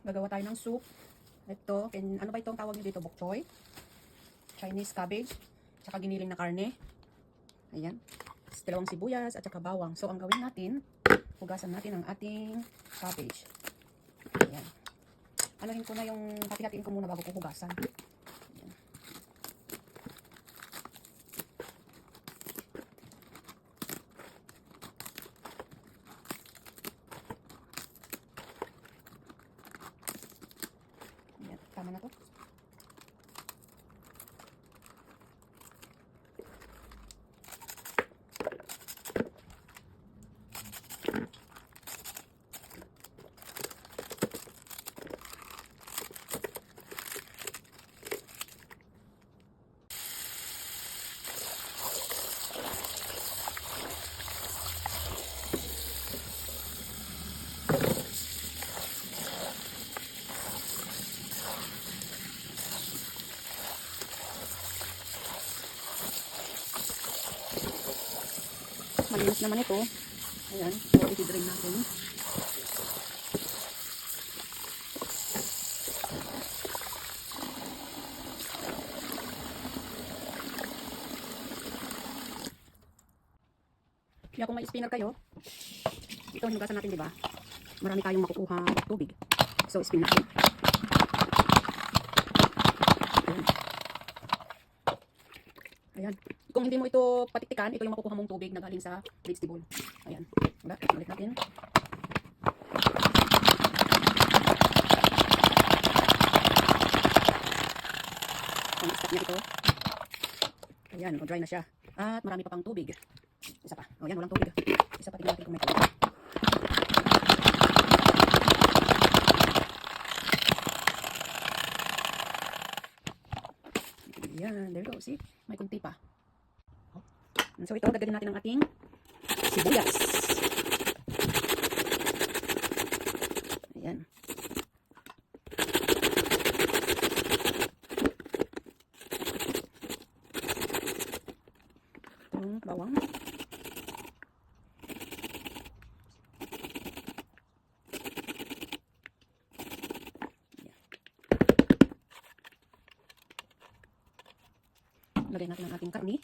Gagawa tayo ng soup. Ito, ano ba itong tawag nyo dito? Bok choy, Chinese cabbage, tsaka giniling na karne. Ayan. Dalawang sibuyas at saka bawang. So, ang gawin natin, hugasan natin ang ating cabbage. Ayan. Anuhin ko na yung, hati-hatiin ko muna bago ko hugasan. Ayan. Ayan. Tama na to. Malinis naman ito. Ayan. So, i-drain natin. Kaya kung may spinner kayo, ito hinugasan natin, di ba? Marami tayong makukuha tubig. So, spin natin. Ayan. Ayan. Kung hindi mo ito patiktikan, ito yung makukuha mong tubig na galing sa vegetable. Ayan. Diba? Ulit natin. Ang stop niya ito. Ayan. O, dry na siya. At marami pa pang tubig. Isa pa. O, yan. Walang tubig. Isa pa. Tingnan natin kung may tubig. Ayan. There you go. See? May kunti pa. So ito, dagdagan natin ang ating sibuyas. Ayan. Itong bawang. Lagyan natin ang ating karni.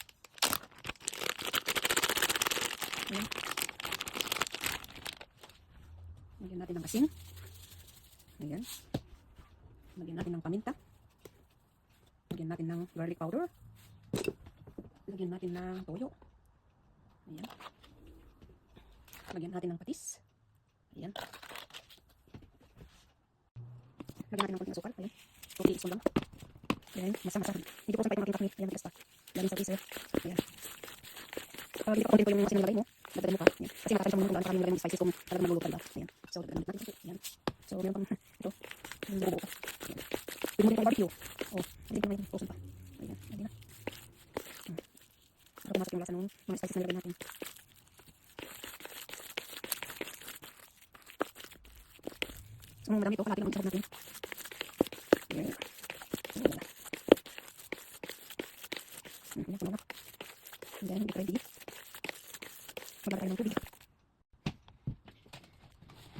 Ayan. Lagyan natin ng asin. Ayan. Lagyan natin ng paminta. Lagyan natin ng garlic powder. Lagyan natin ng toyo. Ayan. Lagyan natin ng patis. Ayan. Lagyan natin ng konting asukal. Ayan. Konti iso lang. Ayan. Masa-masa. Hindi po sampay ng ating karni. Ayan. Tigas pa. Lagyan sa freezer. Ayan. Pag hindi pa yung asin na nilagay mo, dagdagan mo pa. Yan. Kasi makakain sa mga kung gaano karami nilagay mo spices kung talagang maluluto ka. Ayan. So, dagdagan natin ito. Ayan. So, meron pang ito. Yung buo pa. Ayan. Pwede mo rin pang barbecue. Oh, hindi pa may frozen pa. Ayan. Hindi na. Para pumasok yung lasa ng mga spices na nilagay natin. So, madami ito. Kalapit ang isarap natin. Ayan. Ayan. Ayan. And then, get ready. Maglagay tayo ng tubig.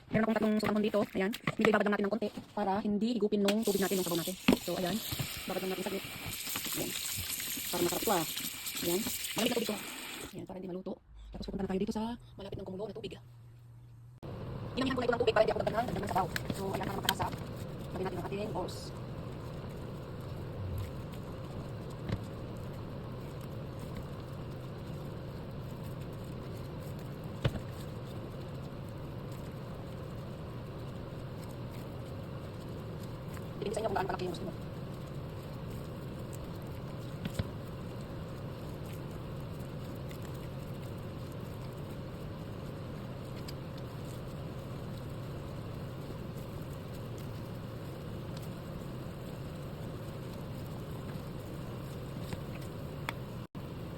Meron akong tatlong sukang dito. Ayan. Medyo ibabad lang natin ng konti para hindi higupin nung tubig natin, nung sabaw natin. So, ayan. Babad lang natin saglit. Ayan. Para masarap ito ah. Ayan. Malamig na tubig ko. Ayan, para hindi maluto. Tapos pupunta na tayo dito sa malapit ng kumulo na tubig. Inamihan ko na ito ng tubig para hindi ako dagdagan ng sabaw. So, ayan, para makakasa. Lagyan natin ang ating oars. Depende sa inyo kung gaano kalaki yung gusto mo.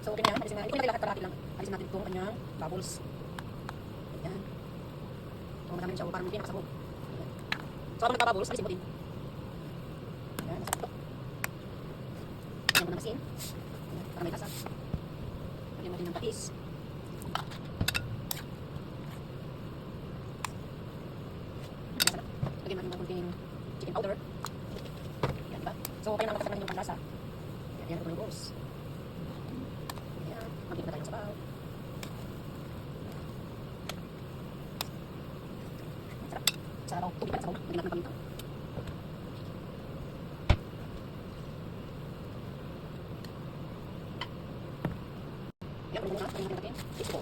So, okay na yan. Alisin natin. Ito na lahat kalahati lang. Alisin natin itong kanyang bubbles. Ayan. So, madami siya. Parang hindi nakasabog. So, habang nagpa-bubbles, alisin mo din. Ayan, masarap ito. Ayan mo ng asin. Ayan, para may lasa. Lagyan mo din ng patis. Masarap. lagyan natin ng kunting chicken powder. Yan ba? So, kaya naman natin yung panlasa. Yan, ito yung rose. Yan, magiging na tayo ng sabaw. Sarap. Sabaw. Tubig pa sa sabaw. Lagyan natin ng paminta. Yan, pwede muna. Pwede natin. Ito.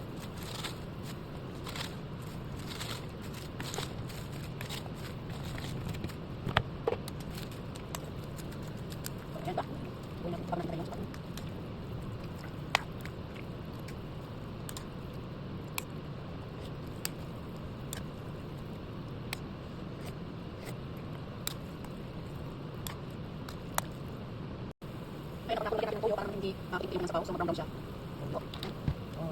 Ayan ba? Huwag natin pamantay yung sabaw. Ayun, ako nakulagyan natin ng toyo para hindi makikita yung sabaw. So, mag-brown siya. Toyo. Oh.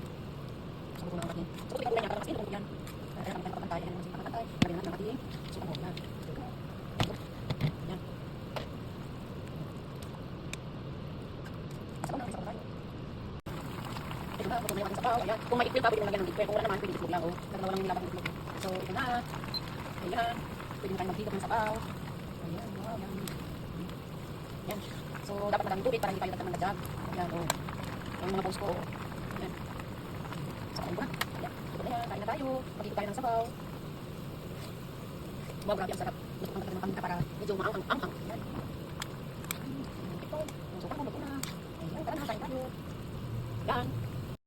So, ito na ang ating. So, ito yung kulay niya. Para mas ilong yan. Kaya naman tayo kapantay. Ayan naman siya kapantay. Lagyan natin ng ating sukang hog. Yan. Yan. Sabaw na. Sabaw tayo. Ito na. Ito na yung ating sabaw. Ayan. Kung may itlog ka, pwede mo lagyan ng itlog. Kung wala naman, pwede itlog lang. Oh. Pero walang nilabang itlog. So, ito na. Ayan. Pwede mo tayong magdikot ng sabaw. Ayan. Wow. Yan. Yan. So, dapat madaming tubig para hindi tayo dagdag ng dadyag. Ayan, o. Yung mga balls ko, o. Ayan. Sabaw mo na. Ayan. Ito na yan. Kain na tayo. Magiging tayo ng sabaw. Wow, grabe ang sarap. Luto ang natin ng paminta para medyo maanghang-anghang. Ayan. Ito. Yung sopa ko, luto na. Ayan, tara na. Kain tayo. Yan.